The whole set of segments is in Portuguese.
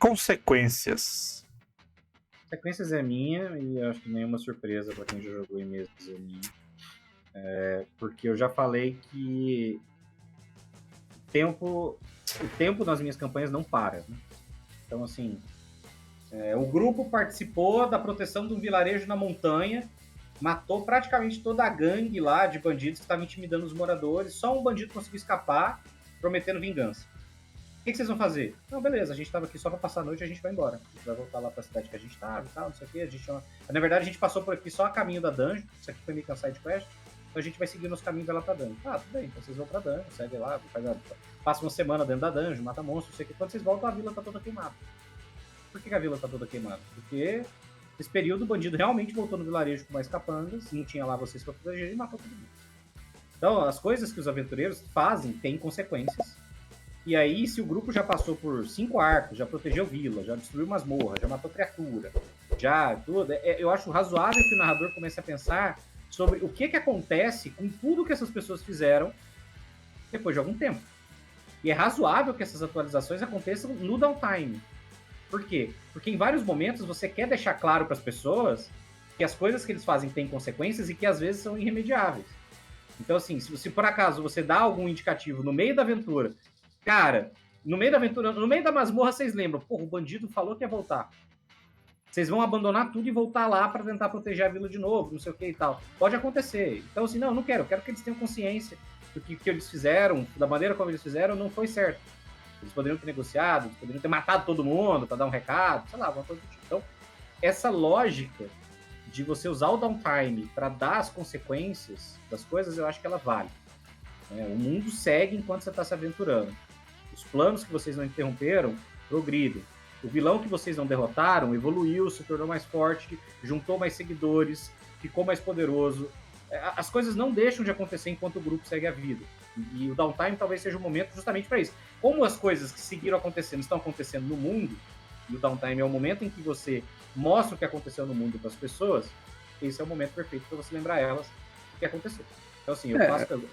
consequências. Sequências é minha, e eu acho que nenhuma surpresa para quem já jogou em mesas é minha. Porque eu já falei que o tempo nas minhas campanhas não para, né? Então, assim, o grupo participou da proteção de um vilarejo na montanha, matou praticamente toda a gangue lá de bandidos que estavam intimidando os moradores, só um bandido conseguiu escapar, prometendo vingança. O que vocês vão fazer? Não, beleza, a gente estava aqui só para passar a noite e a gente vai embora. A gente vai voltar lá para a cidade que a gente estava e tal, não sei o que. Na verdade, a gente passou por aqui só a caminho da dungeon, isso aqui foi meio que um side quest, então a gente vai seguir nos caminhos lá pra dungeon. Tudo bem, então vocês vão pra dungeon, segue lá, passa uma semana dentro da dungeon, mata monstros, não sei o que. Quando vocês voltam, a vila tá toda queimada. Por que a vila tá toda queimada? Porque nesse período o bandido realmente voltou no vilarejo com mais capangas, não tinha lá vocês pra proteger e matou todo mundo. Então, as coisas que os aventureiros fazem têm consequências. E aí, se o grupo já passou por 5 arcos, já protegeu vila, já destruiu masmorra, já matou criatura, já tudo, eu acho razoável que o narrador comece a pensar sobre o que acontece com tudo que essas pessoas fizeram depois de algum tempo. E é razoável que essas atualizações aconteçam no downtime. Por quê? Porque em vários momentos você quer deixar claro para as pessoas que as coisas que eles fazem têm consequências e que às vezes são irremediáveis. Então, assim, se por acaso você dá algum indicativo no meio da aventura, cara, no meio da masmorra, vocês lembram, o bandido falou que ia voltar. Vocês vão abandonar tudo e voltar lá para tentar proteger a vila de novo, não sei o que e tal. Pode acontecer. Então, assim, não quero que eles tenham consciência do que eles fizeram, da maneira como eles fizeram, não foi certo. Eles poderiam ter negociado, eles poderiam ter matado todo mundo para dar um recado, sei lá, alguma coisa do tipo. Então, essa lógica de você usar o downtime para dar as consequências das coisas, eu acho que ela vale. O mundo segue enquanto você está se aventurando. Os planos que vocês não interromperam progridem. O vilão que vocês não derrotaram evoluiu, se tornou mais forte, juntou mais seguidores, ficou mais poderoso. As coisas não deixam de acontecer enquanto o grupo segue a vida. E o downtime talvez seja o momento justamente para isso. Como as coisas que seguiram acontecendo estão acontecendo no mundo, e o downtime é o momento em que você mostra o que aconteceu no mundo para as pessoas, esse é o momento perfeito para você lembrar elas o que aconteceu. Então, assim, eu faço...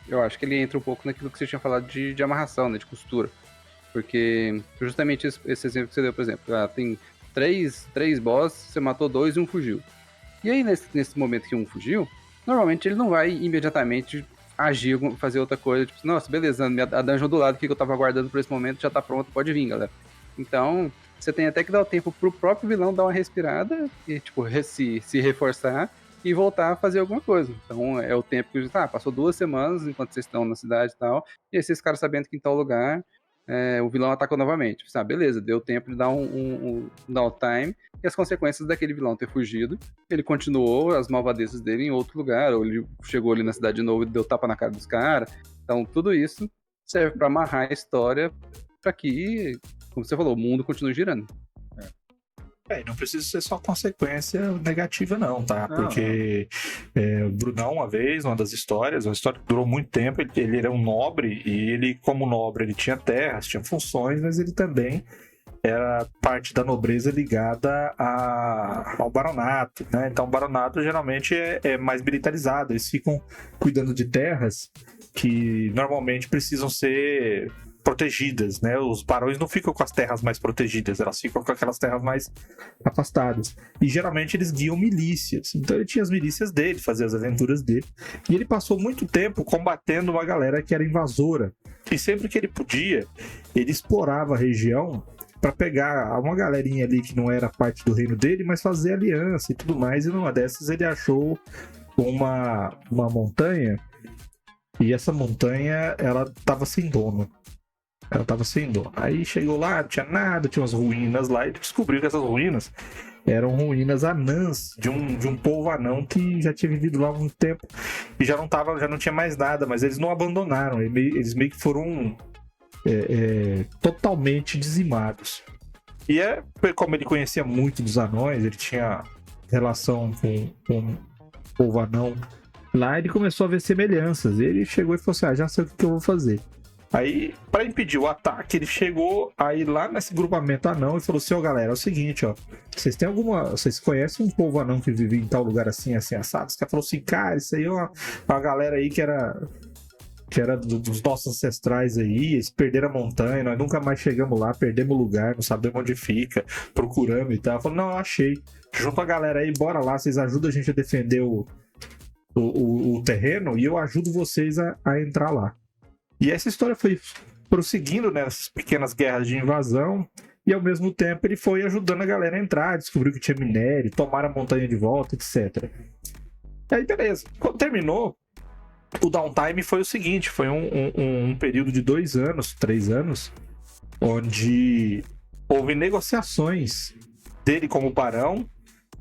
Eu acho que ele entra um pouco naquilo que você tinha falado de amarração, né, de costura. Porque justamente esse exemplo que você deu, por exemplo, tem três bosses, você matou 2 e um fugiu. E aí, nesse momento que um fugiu, normalmente ele não vai imediatamente agir, fazer outra coisa, tipo, nossa, beleza, a dungeon do lado que eu tava aguardando por esse momento já tá pronta, pode vir, galera. Então, você tem até que dar o tempo pro próprio vilão dar uma respirada e, tipo, se reforçar e voltar a fazer alguma coisa. Então, é o tempo que passou 2 semanas enquanto vocês estão na cidade e tal, e aí vocês ficaram sabendo que em tal lugar o vilão atacou novamente. Beleza, deu tempo de dar um downtime e as consequências daquele vilão ter fugido. Ele continuou as malvadezas dele em outro lugar, ou ele chegou ali na cidade de novo e deu tapa na cara dos caras. Então, tudo isso serve para amarrar a história para que, como você falou, o mundo continue girando. Não precisa ser só consequência negativa, não, tá? Porque o Brunão, uma vez, uma história que durou muito tempo, ele era um nobre, e ele, como nobre, ele tinha terras, tinha funções, mas ele também era parte da nobreza ligada ao baronato, né? Então, o baronato geralmente é mais militarizado, eles ficam cuidando de terras que normalmente precisam ser protegidas, né? Os barões não ficam com as terras mais protegidas, elas ficam com aquelas terras mais afastadas. E geralmente eles guiam milícias. Então ele tinha as milícias dele, fazia as aventuras dele. E ele passou muito tempo combatendo uma galera que era invasora. E sempre que ele podia, ele explorava a região para pegar uma galerinha ali que não era parte do reino dele, mas fazer aliança e tudo mais. E numa dessas ele achou uma montanha, e essa montanha ela estava sem dono. Aí chegou lá, não tinha nada, tinha umas ruínas lá, e descobriu que essas ruínas eram ruínas anãs de um povo anão que já tinha vivido lá há muito tempo e já não tinha mais nada, mas eles não abandonaram, eles meio que foram totalmente dizimados. E como ele conhecia muito dos anões, ele tinha relação com o povo anão lá, ele começou a ver semelhanças. Ele chegou e falou assim: já sei o que eu vou fazer. Aí, para impedir o ataque, ele chegou aí lá nesse grupamento anão e falou assim: galera, é o seguinte, vocês conhecem um povo anão que vive em tal lugar assim assado? Os caras falaram assim: cara, isso aí é uma galera aí que era que era dos nossos ancestrais aí, eles perderam a montanha, nós nunca mais chegamos lá, perdemos o lugar, não sabemos onde fica, procuramos e tal. Eu falei, não, eu achei. Junto a galera aí, bora lá, vocês ajudam a gente a defender o terreno e eu ajudo vocês a entrar lá. E essa história foi prosseguindo nessas pequenas guerras de invasão e ao mesmo tempo ele foi ajudando a galera a entrar, descobriu que tinha minério, tomar a montanha de volta, etc. E aí, beleza. Quando terminou, o downtime foi o seguinte, foi um período de 2 anos, 3 anos, onde houve negociações dele como barão,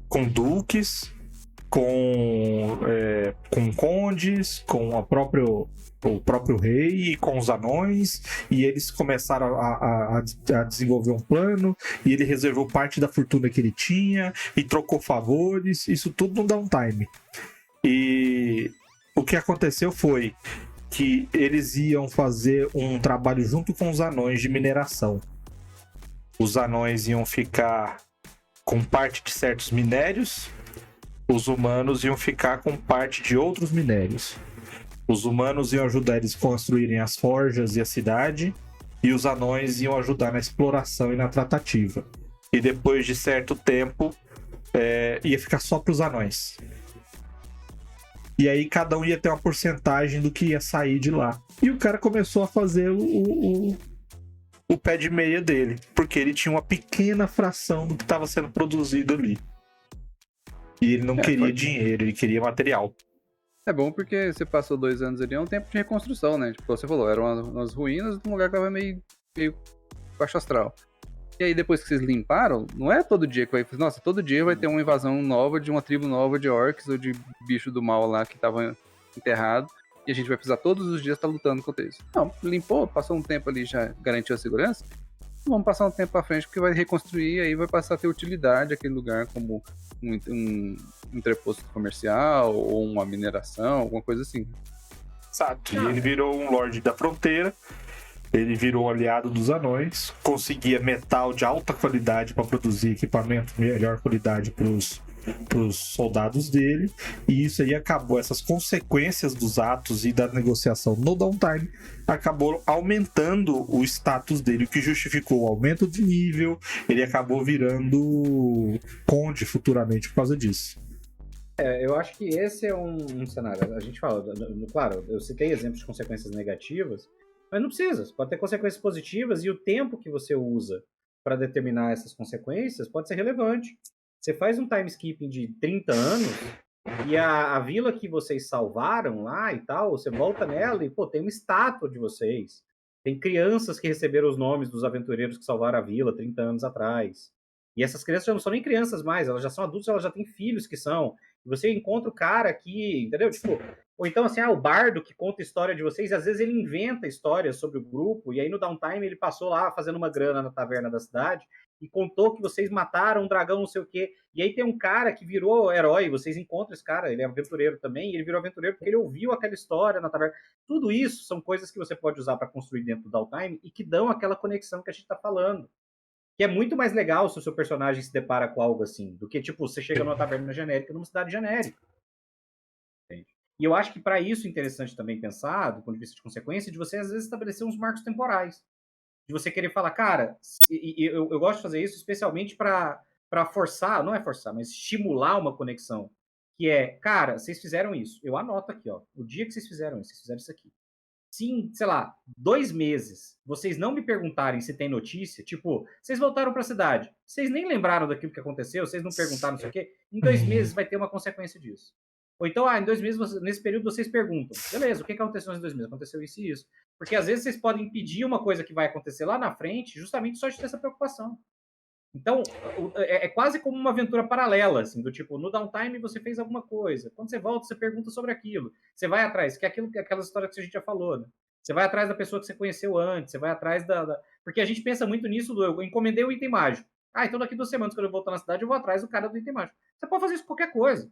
com duques, com condes, com o próprio rei e com os anões, e eles começaram a desenvolver um plano, e ele reservou parte da fortuna que ele tinha, e trocou favores, isso tudo no downtime. E o que aconteceu foi que eles iam fazer um trabalho junto com os anões de mineração. Os anões iam ficar com parte de certos minérios, os humanos iam ficar com parte de outros minérios. Os humanos iam ajudar eles a construírem as forjas e a cidade, e os anões iam ajudar na exploração e na tratativa. E depois de certo tempo, ia ficar só para os anões. E aí cada um ia ter uma porcentagem do que ia sair de lá. E o cara começou a fazer o pé de meia dele, porque ele tinha uma pequena fração do que estava sendo produzido ali. E ele não queria dinheiro, ele queria material. É bom porque você passou 2 anos ali, é um tempo de reconstrução, né? Tipo, você falou, eram umas ruínas de um lugar que tava meio baixo astral. E aí depois que vocês limparam, não é todo dia que vai... Nossa, todo dia vai ter uma invasão nova de uma tribo nova de orcs ou de bicho do mal lá que tava enterrado. E a gente vai precisar todos os dias estar lutando contra isso. Não, limpou, passou um tempo ali, já garantiu a segurança. Vamos passar um tempo pra frente porque vai reconstruir e aí vai passar a ter utilidade aquele lugar como um entreposto comercial ou uma mineração, alguma coisa assim. Exato. E ele virou um lorde da fronteira, ele virou um aliado dos anões, conseguia metal de alta qualidade para produzir equipamento de melhor qualidade para os soldados dele, e isso aí acabou, essas consequências dos atos e da negociação no downtime acabou aumentando o status dele, o que justificou o aumento de nível. Ele acabou virando conde futuramente por causa disso. Eu acho que esse é um cenário. A gente fala, claro, eu citei exemplos de consequências negativas, mas não precisa. Você pode ter consequências positivas e o tempo que você usa para determinar essas consequências pode ser relevante. Você faz um time skipping de 30 anos e a vila que vocês salvaram lá e tal, você volta nela e, pô, tem uma estátua de vocês. Tem crianças que receberam os nomes dos aventureiros que salvaram a vila 30 anos atrás. E essas crianças já não são nem crianças mais, elas já são adultas, elas já têm filhos que são. E você encontra o cara aqui, entendeu? Tipo, ou então assim, o bardo que conta a história de vocês, e às vezes ele inventa histórias sobre o grupo, e aí no downtime ele passou lá fazendo uma grana na taverna da cidade, e contou que vocês mataram um dragão não sei o quê. E aí tem um cara que virou herói, vocês encontram esse cara, ele é aventureiro também, e ele virou aventureiro porque ele ouviu aquela história na taverna. Tudo isso são coisas que você pode usar para construir dentro do downtime e que dão aquela conexão que a gente está falando. Que é muito mais legal se o seu personagem se depara com algo assim, do que, tipo, você chega numa taverna genérica numa cidade genérica. Entende? E eu acho que para isso é interessante também pensar, do ponto de vista de consequência, de você às vezes estabelecer uns marcos temporais. De você querer falar, cara, eu gosto de fazer isso especialmente para forçar, não é forçar, mas estimular uma conexão. Que é, cara, vocês fizeram isso. Eu anoto aqui, ó, o dia que vocês fizeram isso aqui. Se, sei lá, 2 meses, vocês não me perguntarem se tem notícia, tipo, vocês voltaram para a cidade, vocês nem lembraram daquilo que aconteceu, vocês não perguntaram não sei o quê, em 2 meses vai ter uma consequência disso. Ou então, em 2 meses, nesse período vocês perguntam, beleza, o que aconteceu nos 2 meses? Aconteceu isso e isso. Porque às vezes vocês podem impedir uma coisa que vai acontecer lá na frente, justamente só de ter essa preocupação. Então, é quase como uma aventura paralela, assim, do tipo, no downtime você fez alguma coisa, quando você volta, você pergunta sobre aquilo, você vai atrás, que é aquela história que a gente já falou, né? Você vai atrás da pessoa que você conheceu antes, você vai atrás Porque a gente pensa muito nisso eu encomendei o item mágico. Então daqui 2 semanas, quando eu voltar na cidade, eu vou atrás do cara do item mágico. Você pode fazer isso com qualquer coisa.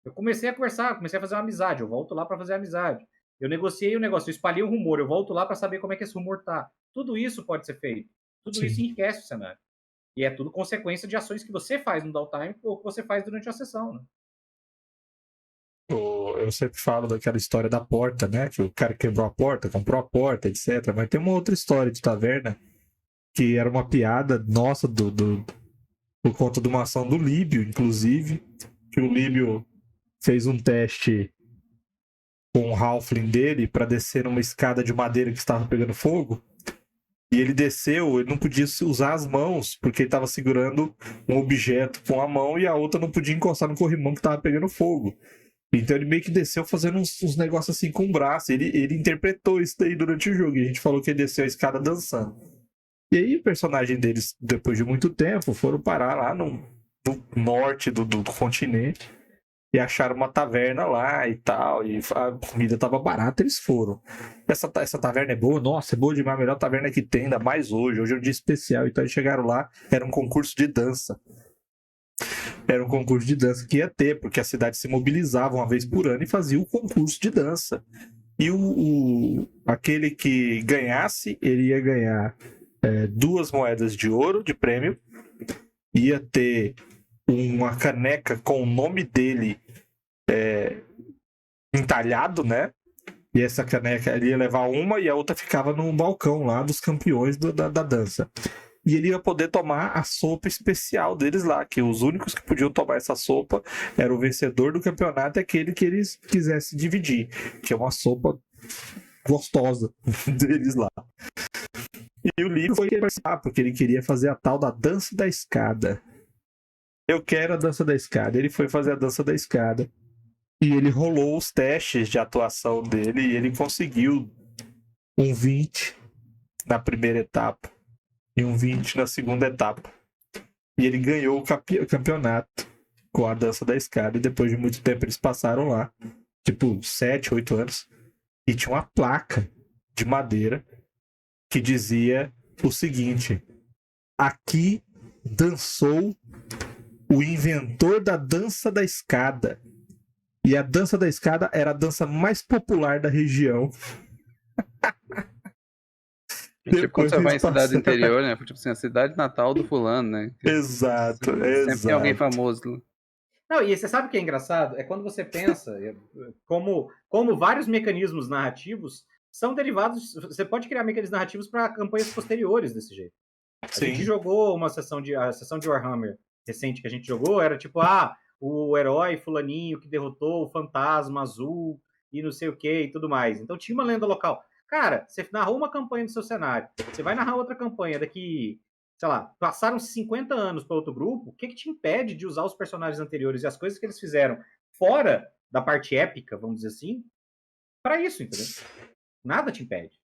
Eu comecei a conversar, comecei a fazer uma amizade, eu volto lá para fazer amizade. Eu negociei o negócio, eu espalhei o rumor, eu volto lá para saber como é que esse rumor tá. Tudo isso pode ser feito. Tudo isso enriquece o cenário. E é tudo consequência de ações que você faz no downtime ou que você faz durante a sessão, né? eu sempre falo daquela história da porta, né? Que o cara quebrou a porta, comprou a porta, etc. Mas tem uma outra história de taverna que era uma piada nossa por conta de uma ação do Líbio, inclusive, que o Líbio fez um teste com o Halfling dele para descer numa escada de madeira que estava pegando fogo. E ele desceu, ele não podia usar as mãos, porque ele estava segurando um objeto com a mão e a outra não podia encostar no corrimão que estava pegando fogo. Então ele meio que desceu fazendo uns negócios assim com o braço. Ele interpretou isso daí durante o jogo. E a gente falou que ele desceu a escada dançando. E aí o personagem deles, depois de muito tempo, foram parar lá no norte do continente. E acharam uma taverna lá e tal. E a comida tava barata, eles foram. Essa taverna é boa? Nossa, é boa demais. A melhor taverna que tem, ainda mais hoje. Hoje é um dia especial. Então eles chegaram lá, era um concurso de dança. Era um concurso de dança que ia ter, porque a cidade se mobilizava uma vez por ano e fazia o concurso de dança. E aquele que ganhasse, ele ia ganhar 2 moedas de ouro de prêmio, ia ter uma caneca com o nome dele entalhado, né? E essa caneca ele ia levar uma e a outra ficava no balcão lá dos campeões da dança. E ele ia poder tomar a sopa especial deles lá, que os únicos que podiam tomar essa sopa era o vencedor do campeonato e aquele que eles quisessem dividir, que é uma sopa gostosa deles lá. E o Líbio foi participar, porque ele queria fazer a tal da dança da escada. Eu quero a dança da escada. Ele foi fazer a dança da escada. E ele rolou os testes de atuação dele e ele conseguiu um 20 na primeira etapa e um 20 na segunda etapa. E ele ganhou o campeonato com a dança da escada. E depois de muito tempo eles passaram lá, tipo 7, 8 anos. E tinha uma placa de madeira que dizia o seguinte: aqui dançou o inventor da dança da escada. E a dança da escada era a dança mais popular da região. Tipo, quando você vai em cidade do interior, né? Tipo assim, a cidade natal do fulano, né? Exato, Sempre tem alguém famoso. Não, e você sabe o que é engraçado? É quando você pensa como vários mecanismos narrativos são derivados. Você pode criar mecanismos narrativos para campanhas posteriores desse jeito. A gente jogou a sessão de Warhammer recente que a gente jogou, era tipo, o herói fulaninho que derrotou o fantasma azul e não sei o que e tudo mais. Então tinha uma lenda local. Cara, você narrou uma campanha no seu cenário, você vai narrar outra campanha daqui, sei lá, passaram 50 anos para outro grupo, o que te impede de usar os personagens anteriores e as coisas que eles fizeram fora da parte épica, vamos dizer assim, para isso, entendeu? Nada te impede.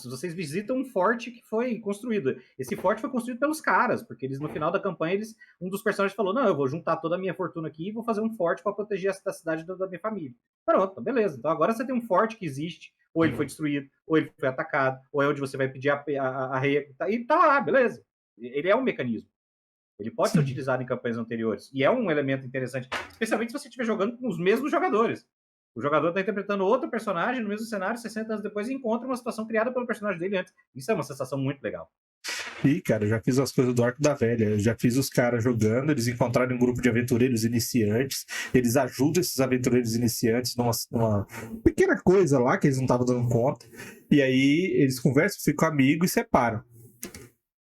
Vocês visitam um forte que foi construído. Esse forte foi construído pelos caras, porque eles, no final da campanha, um dos personagens falou, não, eu vou juntar toda a minha fortuna aqui e vou fazer um forte para proteger a cidade da minha família. Pronto, beleza. Então agora você tem um forte que existe, ou ele foi destruído, ou ele foi atacado, ou é onde você vai pedir a rei. E tá lá, beleza. Ele é um mecanismo. Ele pode ser utilizado em campanhas anteriores. E é um elemento interessante, especialmente se você estiver jogando com os mesmos jogadores. O jogador está interpretando outro personagem no mesmo cenário 60 anos depois e encontra uma situação criada pelo personagem dele antes. Isso é uma sensação muito legal. E, cara, eu já fiz as coisas do Arco da Velha. Eu já fiz os caras jogando, eles encontraram um grupo de aventureiros iniciantes. Eles ajudam esses aventureiros iniciantes numa pequena coisa lá que eles não estavam dando conta. E aí eles conversam, ficam amigos e separam.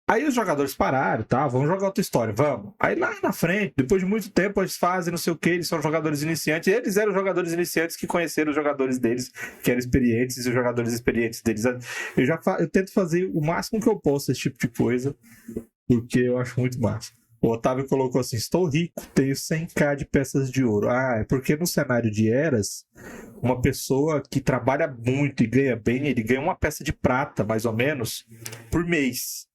Aí os jogadores pararam, tá? Vamos jogar outra história, vamos. Aí lá na frente, depois de muito tempo, eles fazem não sei o que, eles são jogadores iniciantes. Eles eram jogadores iniciantes que conheceram os jogadores deles, que eram experientes, e os jogadores experientes deles. Eu tento fazer o máximo que eu posso esse tipo de coisa, porque eu acho muito massa. O Otávio colocou assim, estou rico, tenho 100k de peças de ouro. É porque no cenário de Eras, uma pessoa que trabalha muito e ganha bem, ele ganha uma peça de prata, mais ou menos, por mês.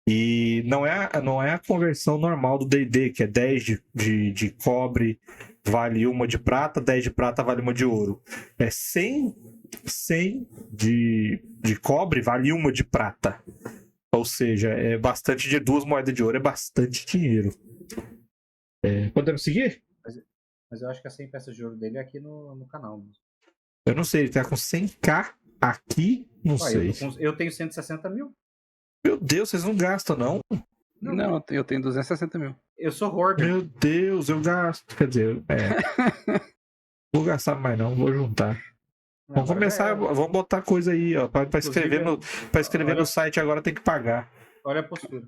E não é a conversão normal do D&D, que é 10 de cobre vale uma de prata, 10 de prata vale uma de ouro. É 100 de cobre vale uma de prata. Ou seja, é bastante de 2 moedas de ouro, é bastante dinheiro. Podemos seguir? Mas eu acho que as 100 peças de ouro dele é aqui no canal mesmo. Eu não sei, ele tá com 100k aqui, não sei. Eu tenho 160 mil. Meu Deus, vocês não gastam, não? Não, eu tenho 260 mil. Eu sou hoarder. Meu Deus, eu gasto. Quer dizer, vou gastar mais não, vou juntar. Não, Vamos agora começar, é- vamos botar coisa aí, ó. Pra escrever Inclusive, no site agora tem que pagar. Olha a postura.